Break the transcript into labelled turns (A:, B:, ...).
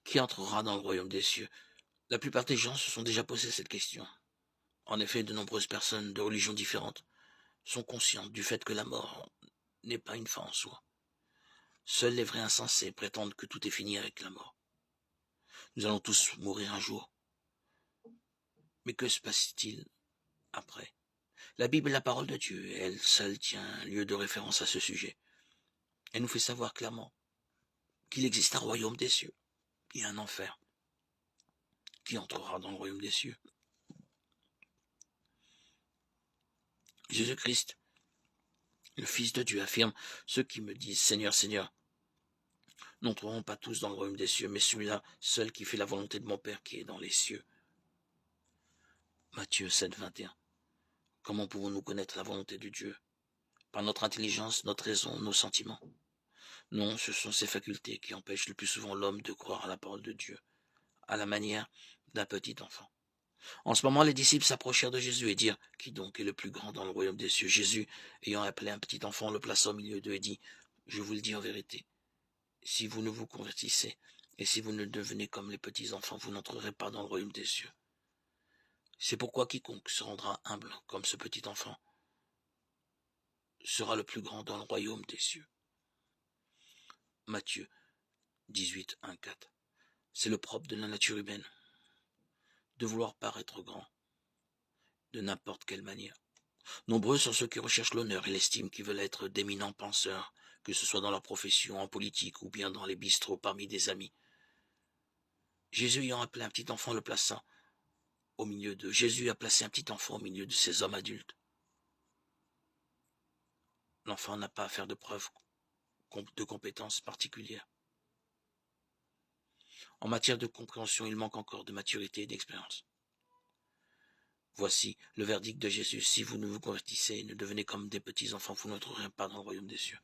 A: Qui entrera dans le royaume des cieux? La plupart des gens se sont déjà posé cette question. En effet, de nombreuses personnes de religions différentes sont conscientes du fait que la mort n'est pas une fin en soi. Seuls les vrais insensés prétendent que tout est fini avec la mort. Nous allons tous mourir un jour. Mais que se passe-t-il après? La Bible est la parole de Dieu, et elle seule tient un lieu de référence à ce sujet. Elle nous fait savoir clairement qu'il existe un royaume des cieux et un enfer. Qui entrera dans le royaume des cieux? Jésus-Christ, le Fils de Dieu, affirme: ceux qui me disent Seigneur, Seigneur, n'entreront pas tous dans le royaume des cieux, mais celui-là seul qui fait la volonté de mon Père qui est dans les cieux. Matthieu 7, 21. Comment pouvons-nous connaître la volonté de Dieu? Par notre intelligence, notre raison, nos sentiments? Non, ce sont ces facultés qui empêchent le plus souvent l'homme de croire à la parole de Dieu, à la manière d'un petit enfant. En ce moment, les disciples s'approchèrent de Jésus et dirent: qui donc est le plus grand dans le royaume des cieux? Jésus, ayant appelé un petit enfant, le plaça au milieu d'eux et dit: je vous le dis en vérité, si vous ne vous convertissez et si vous ne devenez comme les petits enfants, vous n'entrerez pas dans le royaume des cieux. C'est pourquoi quiconque se rendra humble comme ce petit enfant sera le plus grand dans le royaume des cieux. Matthieu 18, 1, 4. C'est le propre de la nature humaine de vouloir paraître grand, de n'importe quelle manière. Nombreux sont ceux qui recherchent l'honneur et l'estime, qui veulent être d'éminents penseurs, que ce soit dans leur profession, en politique ou bien dans les bistrots parmi des amis. Jésus ayant appelé un petit enfant, le plaça au milieu d'eux. Jésus a placé un petit enfant au milieu de ces hommes adultes. L'enfant n'a pas à faire de preuves de compétences particulières. En matière de compréhension, il manque encore de maturité et d'expérience. Voici le verdict de Jésus: si vous ne vous convertissez et ne devenez comme des petits enfants, vous n'entrerez pas dans le royaume des cieux.